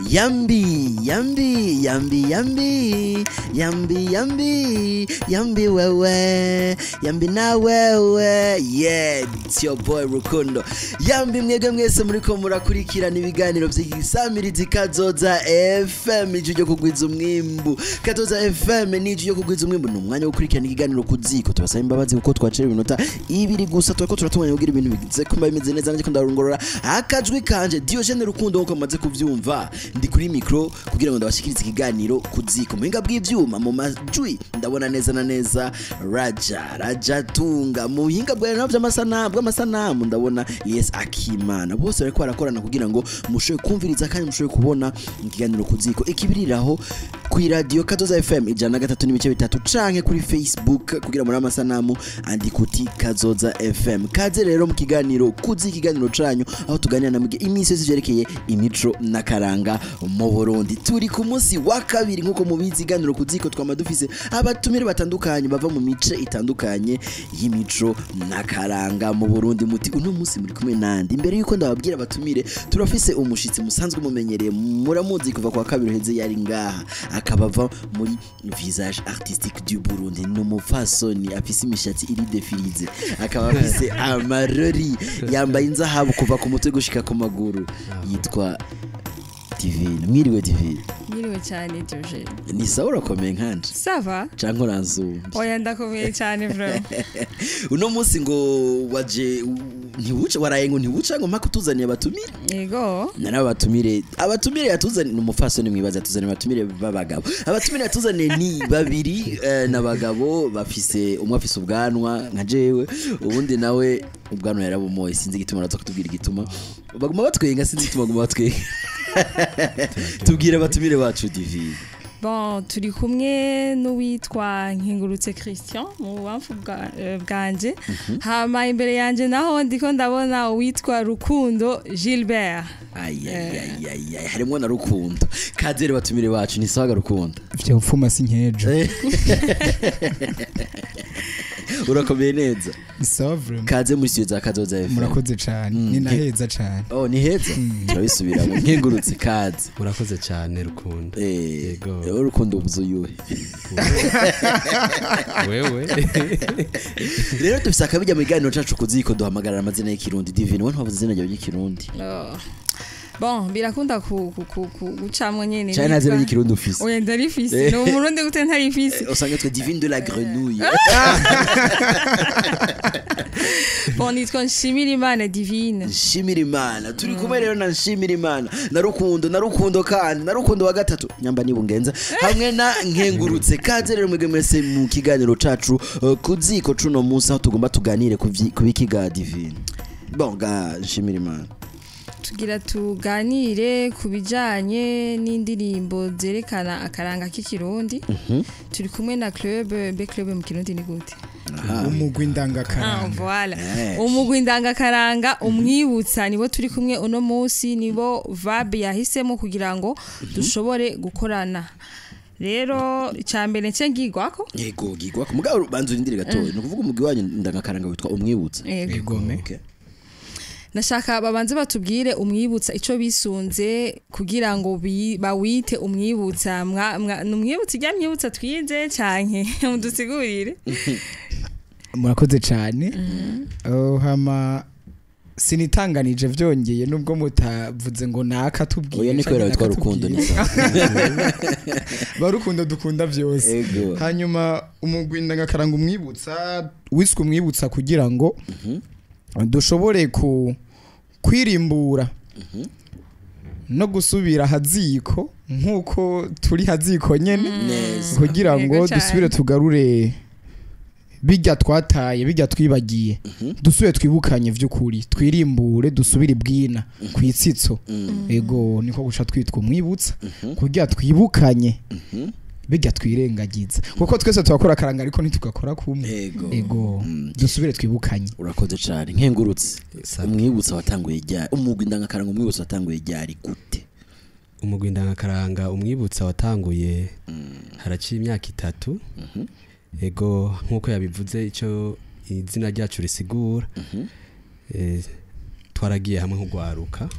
Yambi, yambi, yambi, yambi, yambi, yambi, yambi wewe, yambi na wewe, yeah, it's your boy Rukundo. Yambi mwebwe mwese muriko murakurikirana ibiganiro vy'igisamirizi Kazoza FM, ijwi ryo kugwiza umwimbu. Kazoza FM ni ijwi ryo kugwiza umwimbu, n'umwanya wo gukurikirana ikiganiro kuziko. Tubasaba imbabazi kuko twacera iminota ibiri gusa, twako turatunganya kugira ibintu bigize kumba bimeze neza, nje ndarongorora akajwi kanje Diogene Rukundo nko maze kuvyumva. Ndi kuri micro kugira ngo ndabashikirize ikiganiro kuziko muhinga bw'ivyuma mu majwi ndabona neza na neza Raja Tunga mu buhinga bw'amasanamu ndabona yes Akimana bose bariko barakorana kugira ngo mushobe kumviriza kandi mushobe kubona ikiganiro kuziko ikibiriraho ku radio Kazoza FM 103.3 canke kuri Facebook kugira muri amasanamu andikuti Kazoza FM. Kaze rero mu kiganiro kuziko ikiganiro canyu aho tuganira namwe imisi yose jerekeye imico nakaranga mu Burundi. Turi ku munsi wa kabiri nkuko mubizi iganiro kuziko twama dufise abatumire batandukanye bava mu mice itandukanye y'imico nakaranga mu Burundi. Muti uno munsi muri kumwe nandi imbere yuko ndababwira abatumire turafise umushitsi musanzwe mumenyereye muramuzi kuva kwa kabiri heze yari ngaha akabava muri visage artistique du Burundi n'umufasoni afise imishatsi iri defilize akaba afise amarori yambaye inzahabu kuva ku mutwe gushika ku maguru yitwa Divine. Mwiriwe Divine. Mwiriwe cyane Diogene. Ni sawa urakomeye nkanje? Sava? Canke uranzumva? Oya ndakomeye cyane bro. Uno munsi ngo waje ntiwuce waraye ngo ntiwuca ngo mpaka tuzaniye abatumire? Yego. Abatumire yatuzaniye umufasoni mwibaza yatuzaniye abatumire b'abagabo. Abatumire yatuzaniye ni babiri n'abagabo bafise umwe afise ubwanwa nka jewe ubundi nawe ubwanwa yarabumoye sinzi igituma araza kutubwira igituma. Baguma batwenga sinzi igituma baguma batwenga. Tubwire abatumire bacu Divine. Bon, turi kumwe n'uwitwa Nkengurutse Christian mu bamfu bwanje. Hama imbere yanje naho ndiko ndabona uwitwa Rukundo Gilbert. Ay harimo na Rukundo. Kazere batumire bacu ni sawa Rukundo. Vyo mfuma sinkeje. Urakomeye neza. Isavre. Kaze muri studio za Kazoza FM. Murakoze cyane. Ni naheza cyane. Oh ni heza. Turabisubiramo. Nkengurutse kaze. Urakoze cyane Rukundo. Yego. Rukundo ubuzuyuhe. Wewe. Rero dufise akabijya mu iganiro cacu kuziko duhamagarira amazina y'ikirundi Divine. Wone wavuze izina ryawe ry'ikirundi. Bon, birakunda gucamwe nyene. Cyane nazira y'ikirundi ufise. Oya ndarifise. No murundi gute ntarifise. Usanga twe Divine de la Grenouille. Bon, nitwa Nshimirimana Divine. Nshimirimana. Turi kumwe rero na Nshimirimana. Na Rukundo kandi. Na Rukundo wa gatatu. Nyamba nibungenza. Hamwe na Nkengurutse. Kaze rero mwebwe mwese mu kiganiro cacu kuziko cuno munsi aho tugomba tuganire kubikiga Divine. Bon, ga Nshimirimana. Tugira tuganire kubijanye n'indirimbo zerekana akaranga k'ikirundi. Turi kumwe na club mu kirundi ni gute? Umugwi ndangakaranga. Voilà. Umugwi ndangakaranga umwibutsa nibo turi kumwe uno munsi nibo Vibe yahisemo kugira ngo dushobore gukorana. Rero icambere nce ngigwako? Yego gigwako. Mugabo banzu indire gatoye. No kuvuga umugwi wanyu ndangakaranga witwa umwibutsa. Yego. Okay. Nashaka babanze batubwire umwibutsa ico bisunze kugira ngo bawite umwibutsa numwibutsa ijya mwibutsa twize canke mudusigurire. Murakoze cyane. Hama sinitanganije vyongeye nubwo mutavuze ngo naka tubwiye. Oya niko yitwa Rukundo ni. Barukundo dukunda vyose. Hanyuma umugwi ndangakaranga umwibutsa wiswe umwibutsa kugira ngo dushobore kwirimbura no gusubira haziko nkuko turi haziko nyene kugira ngo dusubire tugarure bijya twataye bijya twibagiye dusubire twibukanye vy'ukuri twirimbure dusubire ibwina kwitsitso ego niko guca twitwa umwibutsa kugira twibukanye bijya twirengagiza kuko twese twakora karanga ariko ntitugakora kumwe ego dusubire twibukanye. Urakoze cyane Nkengurutse. Umwibutsa watanguye ryari? Umugwi ndangakaranga umwibutsa watanguye ryari gute? Umugwi ndangakaranga umwibutsa watanguye haraciye imyaka 3. ego nkuko yabivuze ico izina ryacu risigura twaragiye hamwe nk'ugwaruka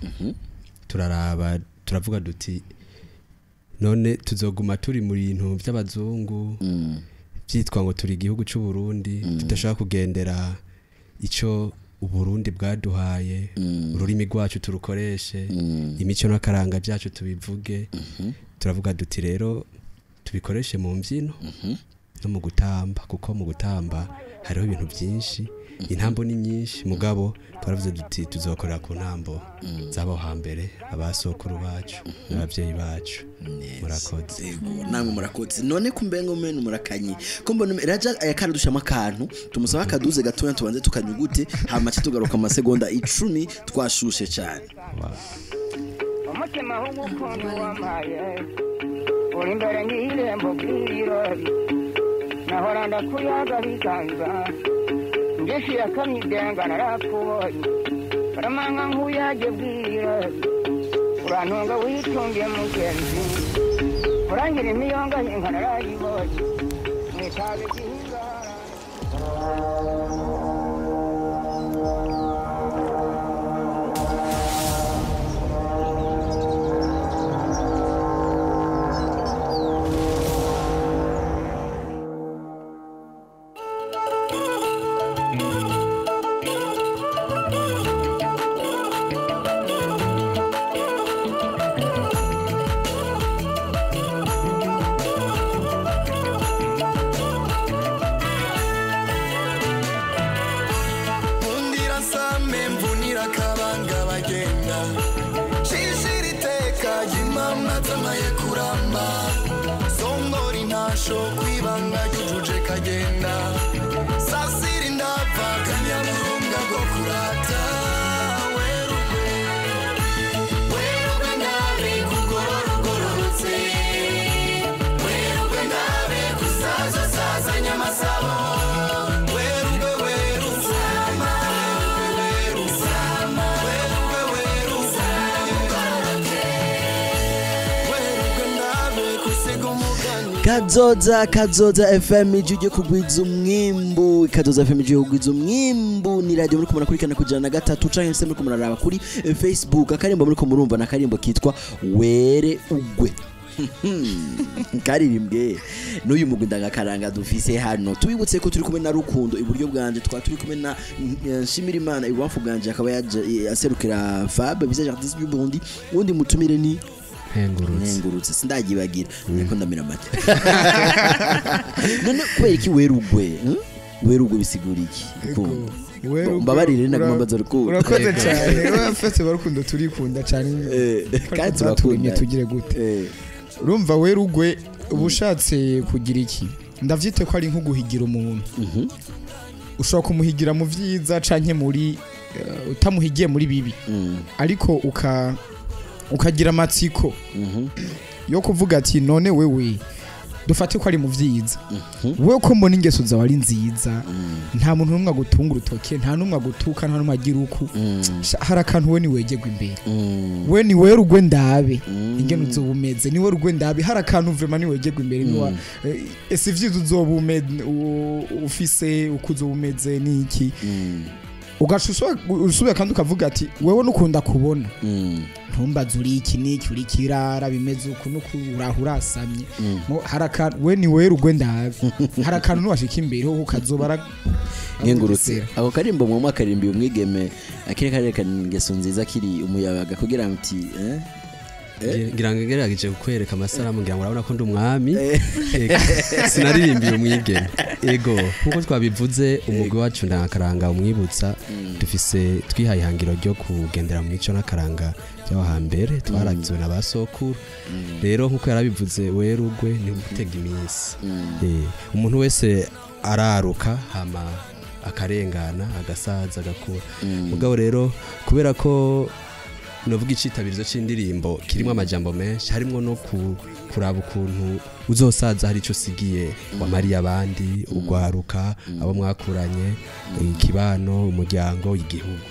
turaraba turavuga duti none tuzoguma turi mu bintu by'abazungu byitwa ngo turi igihugu cy'u Burundi tudashaka kugendera ico Uburundi bwaduhaye ururimi rwacu turukoreshe imico n'akaranga byacu tubivuge turavuga duti rero tubikoreshe mu mbyino no mu gutamba kuko mu gutamba hariho ibintu byinshi intambo ni nyinshi mugabo twaravuze duti tuzokorera ku ntambo zabo hambere abasokuru bacu n'abavyeyi bacu murakoze namwe murakoze none kumbengo mene murakanyi ko mbona raja yakaradushama akantu tumusaba akaduze gatoya tubanze tukanyugute hama tugaruka amasegonda 10 twashushe cyane umutima w'ukuntu wamaye uri mbere n'irembo bw'irori nahora ndakuyaga biganza ngeshi yakamidenga narakubonye baramanga nk'uyaje bw'irori urantunga witunge mugenzi urangira imiyonga y'inka narayibonye mwitabe gihingara Kazoza FM ijuje kugwiza umwimbu Kazoza FM ijuje kugwiza umwimbu ni radio muri kumara kurikana kujana na 3 canke se muri kumara kuri Facebook akarimbo muri kumurumva na karimbo kitwa Were Ugwe karirimbwe n'uyu mugundanga karanga dufise hano tubibutse ko turi kumwe na Rukundo iburyo bwanje turi kumwe na Nshimirimana ibwafu bwanje akaba yaje aserukira Fab visage artiste du Burundi undi mutumire ni Hengurutse sindagibagira niko ndamira make none kweki werugwe bisigura iki mbabarire nagombaza Rukundo urakoze cyane wafete barukundo turikunda cyane kandi bakunda tugire gute urumva werugwe ubushatse kugira iki ndavyite ko ari nko guhigira umuntu ushobora kumuhigira mu vyiza canke muri utamuhigiye muri bibi ariko ukagira amatsiko yo kuvuga ati none wewe dufate ko ari mu vyiza wewe ko mbona ingeso zawe ari nziza nta muntu numwe agutunga urutoke nta numwe agutuka nta numwe agira uku harakantu we ni wegegwa imbere we ni we rugwe ndabe ingene uzobumeze ni we rugwe ndabe harakantu vraiment ni wegegwa imbere ni ese vyiza uzobumeze ufise ukuzobumeze niki ugasubira kandi ukavuga ati wewe nukunda kubona ntumbaze uri iki niki uri kirara bimeze uko nuko urahurasamye haraka we ni we rugwe ndabe harakantu nuwashika imbere ho ukazobara ngengurutse ako karimbo mu mwakarimbi umwigeme akire ngeso nziza kiri umuyabaga kugira muti ngira ngo ngerageje kukwereka amasaramu ngira ngo urabona ko ndi umwami sinaririmbiye umwigeme ego nkuko twabivuze umugwi wacu ndakaranga umwibutsa dufise twihaye ihangiro ryo kugendera mu mico n'akaranga y'aho hambere twaragizwe na basokuru rero nkuko yarabivuze werugwe ni gutega iminsi umuntu wese araruka hama akarengana agasaza agakura mugabo rero kubera ko novuga icitabirizo c'indirimbo kirimo amajambo menshi harimo no kuraba ukuntu uzosaza hari ico sigiye wa Maria abandi ugwaruka abo mwakuranye ikibano umuryango igihugu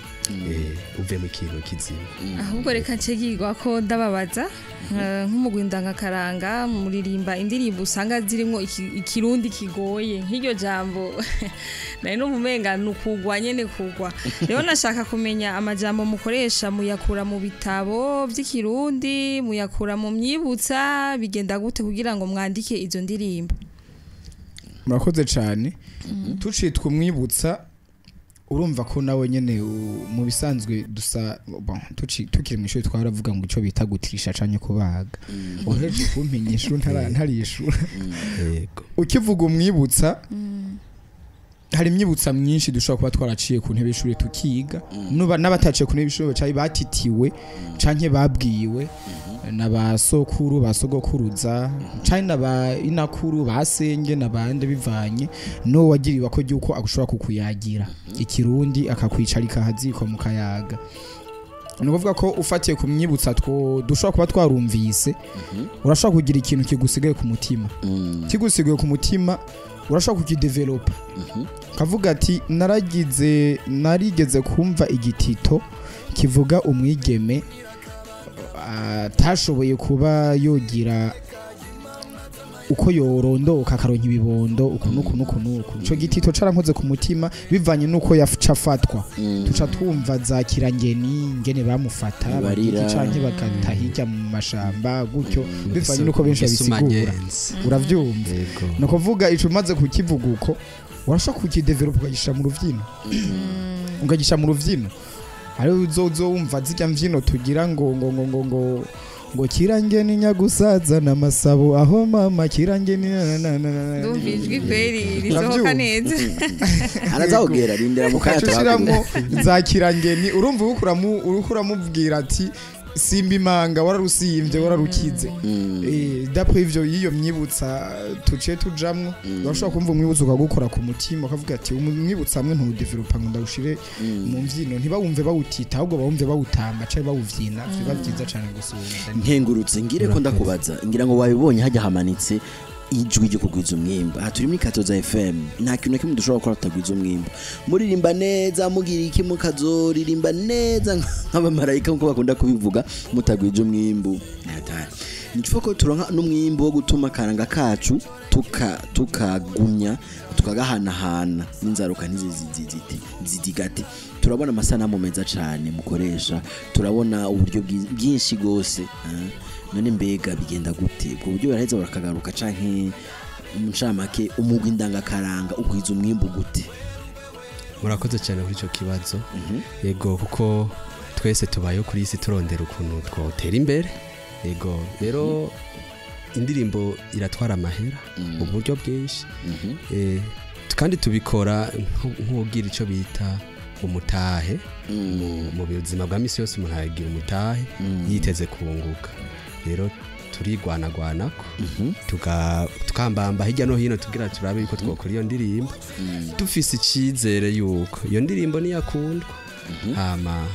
uve mu kintu kizima ahubwo reka ncegirwa ko ndababaza nk'umugwi ndangakaranga muririmba indirimbo usanga zirimo ikirundi kigoye nk'iryo jambo nari no mumenga nukugwa nyene kugwa rero nashaka kumenya amajambo mukoresha muyakura mu bitabo by'ikirundi muyakura mu myibutsa bigenda gute kugira ngo mwandike izo ndirimbo murakoze cyane tucitwa umwibutsa urumva ko nawe nyene mu bisanzwe dusa tukiri mu ishuri twaravuga ngo ico bita gutirisha canke kubaga uheje kumpinyisha ntarishura ukivuga umwibutsa hari imyibutsa myinshi dushobora kuba twaraciye ku ntebe y'ishuri tukiga n'abataciye ku ntebe y'ishuri bacaye batitiwe canke babwiwe n'abasokuru basogokuruza canke n'aba inakuru basenge n'abandi bivanye no wagiriwe ko yuko agushobora kukuyagira ikirundi akakwicarika haziko mu kayaga nukuvuga ko ufatiye ku myibutsa dushobora kuba twarumvise urashobora kugira ikintu kigusigaye ku mutima kigusigaye ku mutima urashobora kukidevelopa kavuga ati narigeze kumva igitito kivuga umwigeme atashoboye kuba yogira uko yorondoka akaronka ibibondo uku ico gitito carankoze ku mutima bivanye nuko yacafatwa tuca twumva za kirangeni ngene bamufata bagiti canke bagata hirya mu mashamba gutyo bivanye nuko benshi babisigura uravyumva no kuvuga ico maze kukivuga uko urashaka kukidevelopa ukagisha mu ruvyino ukagisha mu ruvyino ari uzowumva zijya mvyino tugira ngo kirangeni nyagusaza namasabo aho mama kirangeni ndumvijwe kweri risohoka neza arazawugera rindira mu kaya twakiramo za kirangeni urumva urukuramubwira ati simba imanga wararusimvye wararukize d'après ivyo yiyo myibutsa tuce tujamwo urashobora kumva umwibutsa ukagukora ku mutima ukavuga ati umwibutsa amwe ntudevelopa ngo ndawushire mu mvyino ntibawumve bawutita ahubwo bawumve bawutamba canke bawuvyina biba vyiza cane gusumba nkengurutse ngire ko ndakubaza ngira ngo wabibonye hajya hamanitse ijwi ryo kugwiza umwimba aha turi muri Katoza FM nta kintu kimwe dushobora gukora tutagwiza umwimba muririmba neza mugira iki mukazoririmba neza nk'abamarayika nkuko bakunda kubivuga mutagwiza umwimbu nico ko turonka n'umwimbo wo gutuma karanga kacu tukagunya tukagahanahana n'inzaruka ntizidigate turabona amasanamu meza cyane mukoresha turabona uburyo bwinshi gose none mbega bigenda gute ubwo buryo baraheza barakagaruka canke muncamake umugwi ndangakaranga ugwiza umwimbu gute murakoze cyane kuri ico kibazo yego kuko twese tubayo kuri isi turondera ukuntu twotera imbere yego rero indirimbo iratwara amahera uburyo bwinshi kandi tubikora nk'ugira ico bita umutahe mu buzima bwa misi yose umuntu aragira umutahe yiteze kunguka rero turigwanagwanako tukambamba hirya no hino tugira turabe yuko twokora iyo ndirimbo dufise icizere yuko iyo ndirimbo niyakundwa hama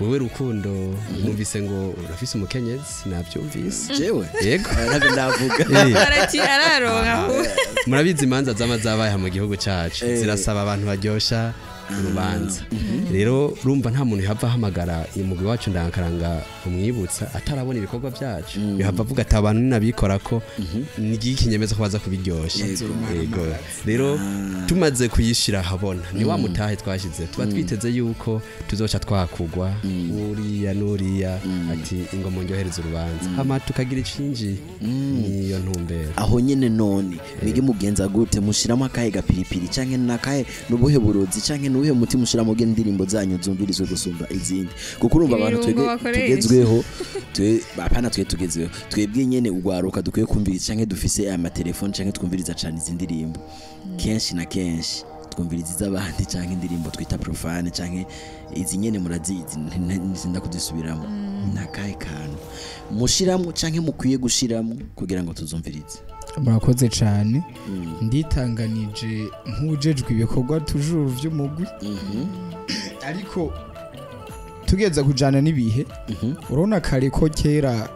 wewe Rukundo numvise ngo urafise umukenyezi navyumvise jewe yego ntabwo ndavuga arati araronka murabizi imanza z'amazabaye mu gihugu cacu zirasaba abantu baryosha urubanza rero urumva nta muntu yava hamagara umugwi wacu ndangakaranga umwibutsa atarabona ibikorwa byacu bihava avuga ati abantu ninabikora ko n'ikinyemeza ko baza kubiryosha yego rero tumaze kuyishira habona ni wa mutahe twashize tuba twiteze yuko tuzoca twakugwa uriya nuriya ati ngo mundyohereze urubanza hama tukagira icinji niyo ntumbero aho nyene none mwige mugenza gute mushiramo akahe gapiripiri canke nakahe nubuhe burozi canke nubuhe muti mushiramo ge ndirimbo zanyu zumvirizwe gusumba izindi kuko urumva abantu tugezweho bapana tugezweho twebwe nyene ugwaruka dukwiye kumviriza canke dufise aya telefone canke twumviriza cyane izi ndirimbo kenshi na kenshi twumviriza iz'abandi canke indirimbo twita profane canke izi nyene murazizi nzinda kuzisubiramo nakahe kantu mushiramo canke mukwiye gushiramo kugira ngo tuzumvirize murakoze cyane nditanganije nk'ujejwe ibikorwa tujuru by'umugwi ariko tugeza kujana n'ibihe urabona kare ko kera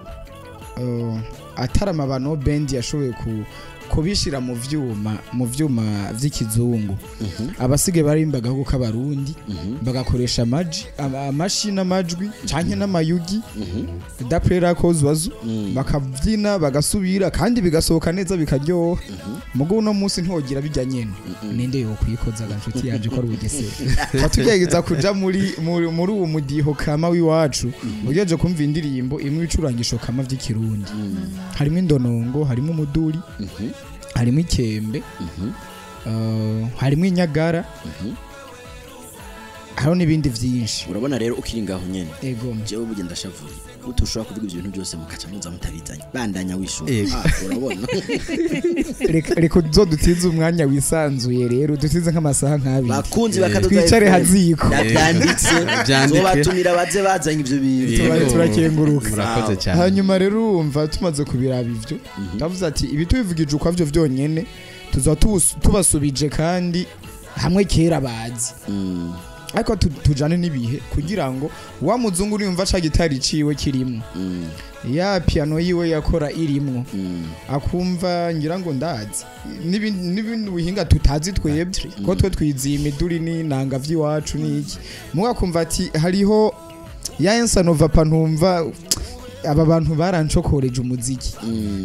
atarama bano band yashoboye kubishira mu vyuma vy'ikizungu abasigaye barimbaga ko kabarundi bagakoresha amashini amajwi canke n'amayugi d'après kozwazo bakavyina bagasubira kandi bigasohoka neza bikaryoha mugo uno munsi ntogira bijya nyene ninde yo kwikoza ganshuti yanje ko ari ubugesera batugegeza kuja muri uwo mudiho kama wiwacu ugeje kumva indirimbo imwe icurangisho kama vy'ikirundi harimo indonongo harimo umuduri harimo ikembe harimo inyagara hariho n'ibindi vyinshi urabona rero ukiri ngaho nyene ego jewe bugenda shavuye utushobora kuvuga ibintu byose mukaca muza mutabizanye bandanya wishura urabona reka uzodutize umwanya wisanzuye rero dutize nk'amasaha nk'abiri bakunzi bakadoza twicare haziko byanditse zobatumira baze bazanye ivyo bintu turakenguruka murakoze cyane hanyuma rero urumva tumaze kubiraba ivyo ndavuze ati ibi tubivugije ukwavyo vyonyene tuza tubasubije kandi hamwe kera bazi ariko tujane nibihe kugira ngo wa muzungu urumva ca gitari ciwe kirimo ya piano yiwe yakora irimwo akumva ngira ngo ndazi n'ibindi bihinga tutazi twebwe ko twe twiziye imiduri n'inanga vy'iwacu n'iki mugakumva ati hariho ya ensanova pantumva aba bantu barancokoreje umuziki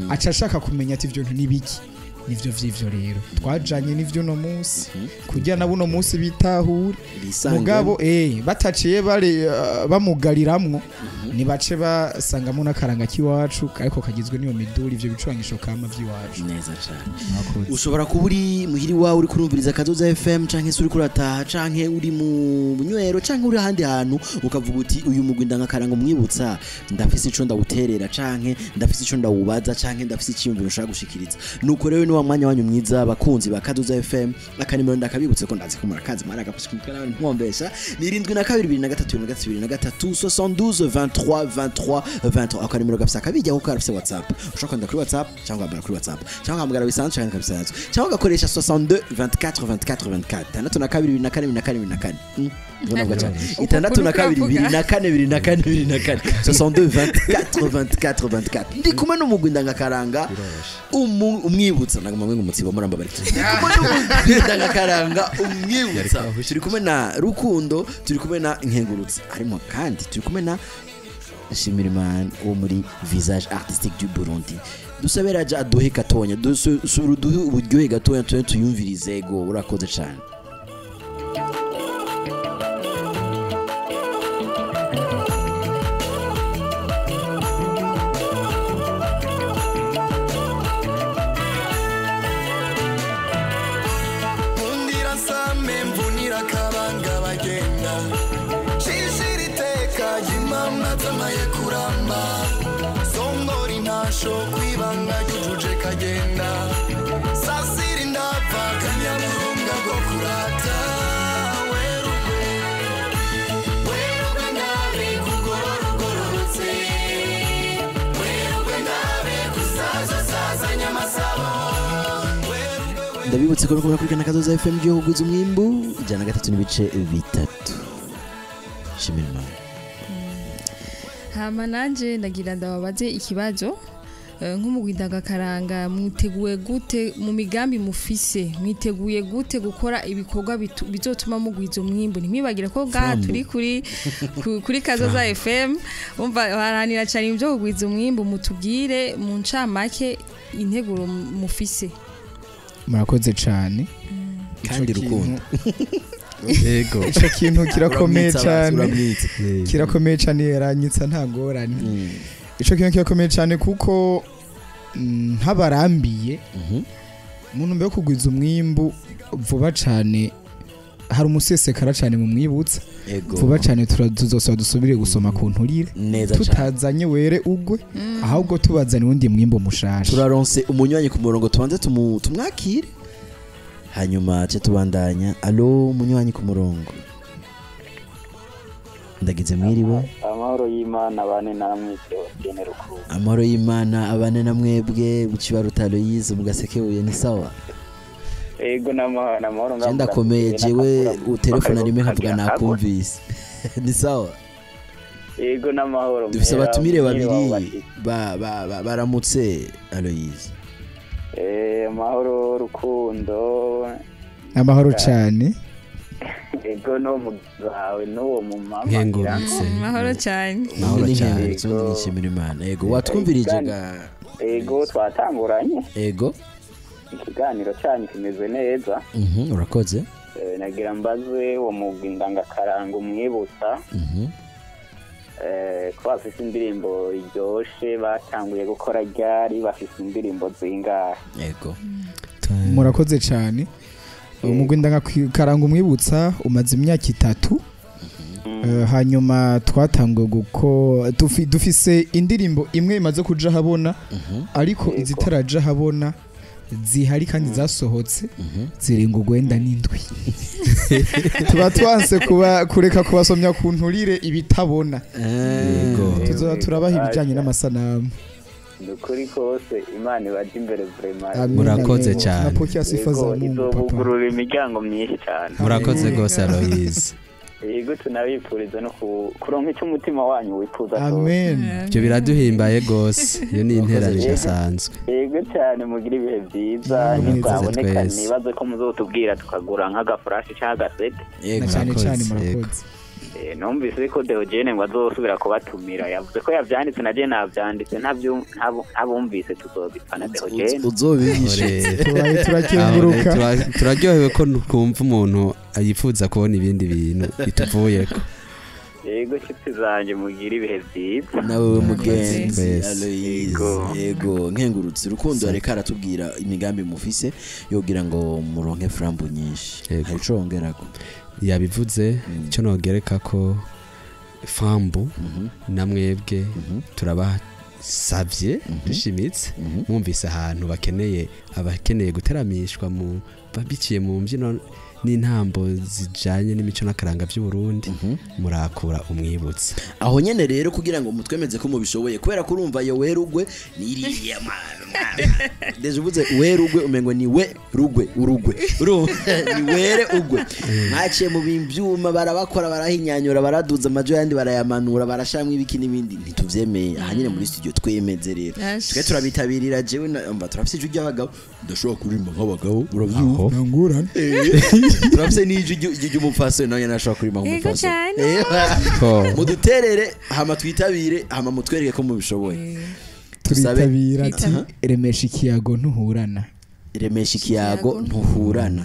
aca ashaka kumenya ati ivyo nibiki nivyo vy'ivyo rero twajanye nivyo no munsi kugira na buno munsi bitahure mugabo bataciye bari bamugariramwo nibace basangamo n'akaranga kiwacu ariko kagizwe niyo miduri ivyo bicurangisho kama vy'iwacu neza cyane ushobora kuba uri muhiri wawe uri kurumviriza Kazoza FM canke uri kurataha canke uri mu bunywero canke uri ahandi hantu ukavuga uti uyu mugwi ndangakaranga umwibutsa ndafise ico ndawuterera canke ndafise ico ndawubaza canke ndafise icyumviro ushaka gushikiriza nuko rero wa mwanya wanyu mwiza abakunzi ba Kazoza FM akanimero ndakabibutse ko ndazi ko murakazi maraga kushikira nkombesha ni 72 akanimero gafisa kabijya ko karafise WhatsApp ushaka ndakuri WhatsApp cyangwa mbara kuri WhatsApp cyangwa hamagara bisanzwe cyangwa kabisanzwe cyangwa gakoresha 62 24 24 24 tandatu na kabiri na kane na kane na kane Mbona cyane itandatu na kabiri na kane na kane 62 24 24 24 ndi kumwe n'umugwi ndangakaranga umwibutsa nagomba ngo umutsibo muramba bari ndangakaranga umwibutsa turi kumwe na Rukundo turi kumwe na Nkengurutse harimo kandi turi kumwe na Shimirimana wo muri Visage Artistique du Burundi dusabera aja aduhe gatonya dusubira duhe uburyohe gatonya tuyumvirize ego urakoze cyane kwibanga jujuje kagenda sasiri ndapfa kanyamurunga go kurata werugwe nabe kugororotse werugwe nabe kusaza nyamasabo ndabibutse ko mukora kuri Kazoza FM gihe huguza umwimbu 3 n'ibice 3 Shimirimana hama nanje ndagira ndababaze ikibazo nk'umugwi ndangakaranga mwiteguye gute mu migambi mufise mwiteguye gute gukora ibikorwa bizotuma mugwiza umwimbu ntimwibagira ko ngaha turi kuri Kazoza FM umva haranira cyane ibyo kugwiza umwimbu mutubwire mu ncamake integuro mufise murakoze cyane kandi Rukundo yego ico kintu kirakomeye cyane yaranyitsa ntagorane ico kintu kirakomeye cyane kuko ntabarambiye umuntu mbe kugwiza umwimbu vuba cyane hari umusesekara cyane mu mwibutsa vuba cyane tuzosaba dusubire gusoma ku nturire tutazanye were ugwe ahubwo tubazane undi mwimbu mushasha turaronse umunywanyi ku murongo tubanze tumwakire hanyuma cyo tubandanya allo munywanyi ku murongo ndagize mwiriwe amahoro y'Imana abane namwe genera uko amahoro y'Imana abane namwebwe bukibarutalo yize mugasekebuye ni sawa ego namahoro ngamba ndakomeye jewe telefone arime nkavuga nakumvise ni sawa ego namahoro dufise abatumire babiri baramutse Aloyize amahoro rukundo amahoro cyane ego no muzawe n'uwo mumama nkengurutse mahoro cyane mahoro cyane nishimira imana ego watwumvirije ga ego twatanguranye ego ikiganiro cyanyu kimeze neza urakoze nagira mbaze uwo mugwi ndangakaranga umwibutsa ko bafite indirimbo iryoshe batanguye gukora ryari bafite indirimbo zingahe ego murakoze cyane umugwi ndangakaranga umwibutsa umaze imyaka 3 hanyuma twatanguye dufise indirimbo imwe imaze kuja habona ariko izitaraja habona zihari kandi zasohotse zirenga 97 tuba twanse kureka kubasomya ku nturire ibitabona tuzoba turabaha ibijyanye n'amasanamu nukuri kose imana ibaje imbere vraiment murakoze cyane napokea sifa za Mungu izobugurura imiryango myinshi cyane murakoze gose Aloise yego tunabipfuriza no kuronka icyo umutima wanyu wifuza amen byo biraduhimbaye gose iyo ni interano isanzwe yego cyane mugira ibihe byiza nibaboneka nibaze ko muzotubwira tukagura nk'agafurashi cyangwa agasete yego cyane murakoze numvise ko Deogene ngo azosubira kubatumira yavuze ko yavyanditse naje navyanditse ntabumvise tuzobipana Deogene uzobihishe turakenguruka turaryohewe ko twumva umuntu yifuza kubona ibindi bintu bituvuyeko yego nshuti zanjye mugira ibihe byiza nawe mugenzi Aloise yego nkengurutse rukundo areka aratubwira imigambi mufise yogira ngo muronke frambu nyinshi haricongerako yabivuze icyo nogereka ko fambu namwebwe turabasavye dushimitse mwumvise ahantu abakeneye guteramishwa mu babiciye mu mbyino n'intambo zijanye n'imico n'akaranga by'u Burundi murakura umwibutsa aho nyene rero kugira ngo mutwemeze ko mubishoboye kubera kurumva yo werugwe niriye deje uvuze werugwe umengo ni we rugwe urugwe ni were ugwe mwaciye mu bimbyuma barabakora barahinyanyura baraduza amajo yandi barayamanura barashamwe ibiki n'ibindi ntituvyemeye ahanyine muri studio twemeze rero twe turabitabirira jewe mba turafise ijwi ry'abagabo ndashobora kurimba nk'abagabo uravyuka ngurana turafise n'ijwi ry'umupfasoni nayo nashobora kurimba nk'umupfasoni muduterere hama twitabire hama mutwereke ko mubishoboye turitabira ati remesha ikiyago ntuhurana remesha ikiyago ntuhurana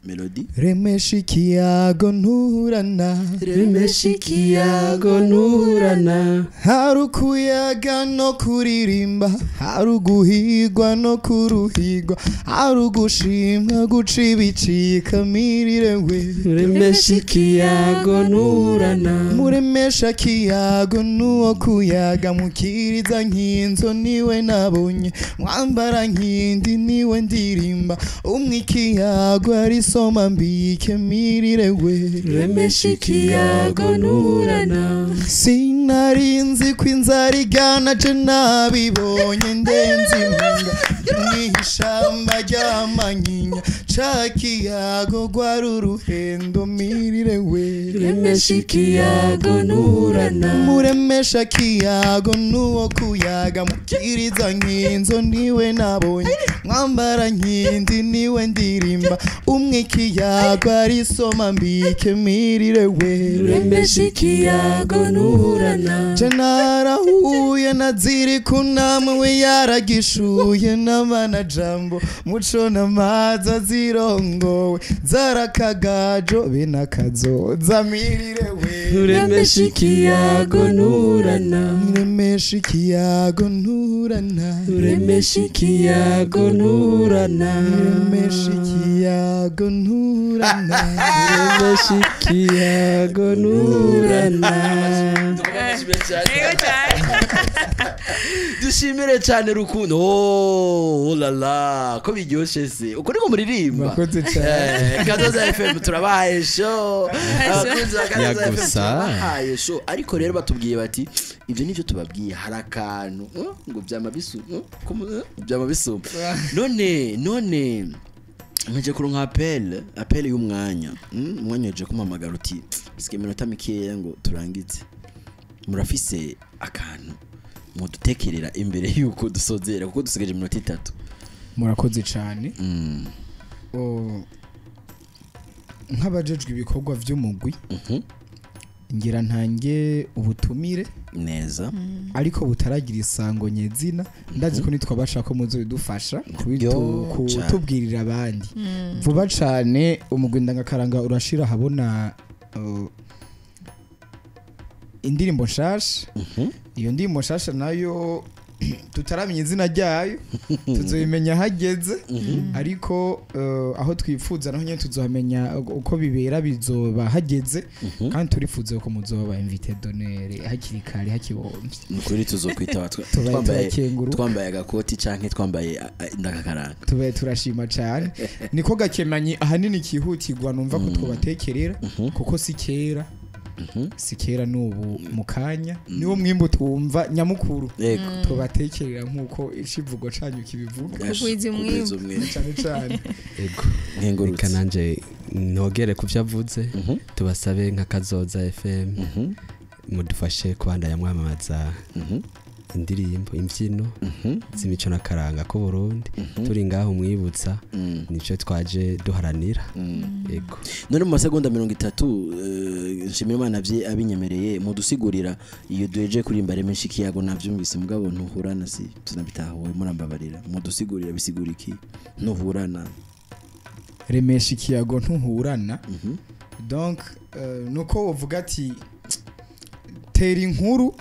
melody remesha ikiyago ntuhurana remesha ikiyago ntuhurana hari ukuyaga no kuririmba hari uguhigwa no kuruhigwa hari ugushimwa guca ibicika mirire we remesha ikiyago ntuhurana muremesha kiyago nuwo kuyaga mukiriza nkinzo niwe nabonye mwambara nkindi niwe ndirimba umwe ikiyago ari soma mbike mirire we remesha ikiyago ntuhurana sinarinzi ko inzara igana je nabibonye ndenze impinga mw'ishamba ry'amanyinya ca kiyago gwari uruhendo mirire we remesha ikiyago ntuhurana muremesha kiyago nuwo kuyaga mukiriza nkinzo niwe nabonye mwambara nkindi niwe ndirimba umwe ikiyago ari soma mbike mirire we remesha ikiyago ntuhurana je narahuye naziri kunamwe we yaragishuye n'amana jambo muco n'amaza zirongowe zarakagajo benakazoza mirire we remesha ikiyago ntuhurana remesha ikiyago ntuhurana remesha ikiyago ntuhurana remesha ikiyago ntuhurana remesha ikiyago ntuhurana dushimire cyane rukundo oh la la ko biryoshe se uko niko muririmba murakoze cyane Kazoza FM turabahaye show yagusa show ariko rero batubwiye bati ibyo nivyo tubabwiye harakantu ngo byama bisu byama bisu none nje kuronka appel y'umwanya umwanya je kumamagara uti biske minota mikeya ngo turangize murafise akantu mudutekerera imbere yuko dusozera kuko dusigaje minota 3 murakoze cyane nk'abajejwe ibikorwa by'umugwi ngira ntange ubutumire neza ariko butaragira isango nyezina ndazi ko nitwabasha ko muzo bidufasha kutubwirira abandi vuba cyane umugwi ndangakaranga urashira habona indirimbo nshasha iyo ndirimbo nshasha nayo tutaramenya izina ryayo tuzobimenya hageze ariko aho twifuza naho nyine tuzohamenya uko bibera bizoba hageze kandi turifuza ko muzoba invité d'honneur hakiri kare hakibombye nukuri tuzokwita twambaye agakoti canke twambaye indakakaranga tubaye turashima cyane niko gakemanyi ahanini kihutirwa numva ko twobatekerera kuko sikera nubu mukanya niwo mwimbo twumva nyamukuru tubatekerera nkuko icivugo canyu kibivuga kugwiza umwimbo cyane ego nkengurutse nanje nogere kuvyavuze tubasabe nka Kazoza FM mudufashe kubandanya mwamamaza indirimbo imbyino z'imico nakaranga ko Burundi turi ngaho mwibutsa nico twaje duharanira yego none mu masegonda 30 nshimira Imana abinyemereye mudusigurira iyo duheje kurimba remesha ikiyago navyumvise mugabo ntuhurana si tunabitahuwe murambabarira mudusigurira bisigura iki ntuhurana remesha ikiyago ntuhurana donc nuko uvuga ati tera inkuru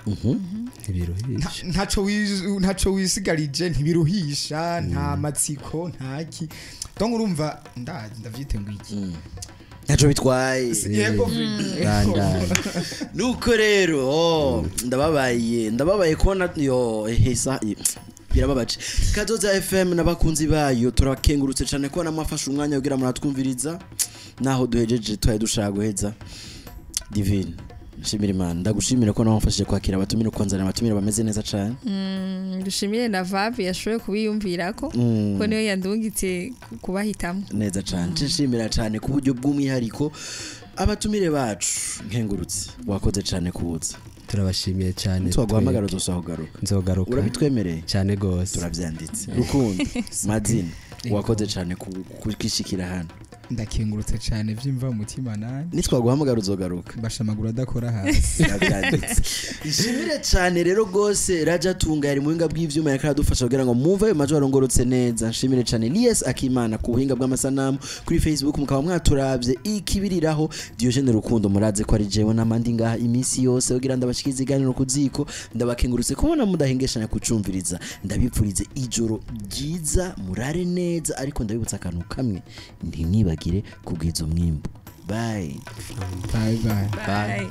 ntaco wisigarije ntibiruhisha nta matsiko ntaki donc urumva ndavyite ngo iki ntaco bitwaye nuko rero ndababaye kubona yo hesa birababaje Kazoza FM nabakunzi bayo turakengurutse cyane ko namafasha umwanya kugira muratwumviriza naho duhejeje twaye dushaka guheza divine Shimira Imana ndagushimira ko nawafashije kwakira abatumire kwanzana abatumire bameze neza cyane dushimire na Vavi yashoboye kubiyumvirako ko niyo yandungitse kubahitamo neza cyane nshimira cyane ku buryo bw'umwihariko abatumire bacu nkengurutse wakoze cyane kubuza turabashimiye cyane twaguhamagara uzogaruka nzogaruka urabitwemereye cyane gose turavyanditse rukundo madini wakoze cyane kukishikira hano ndakengurutse cyane vyimva umutima nani nitwaguhamagara uzogaruka bashamagura adakora hasi ishimire cyane rero gose Raja Tunga yari muhinga bw'ivyuma yakadufasha kugira ngo mumve ayo majwi arongorotse neza nshimire cyane Elias Akimana ku buhinga bw'amasanamu kuri Facebook mukaba mwaturavye ikibiriraho Diogene Rukundo muraze ko ari jewe namandi ngaha iminsi yose kugira ndabashikize iganiro kuziko ndabakengurutse kubona mudahengeshanya kucumviriza ndabipfurize ijoro ryiza murare neza ariko ndabibutsa akantu kamwe ntimwibagire kugwiza umwimbo bye bye bye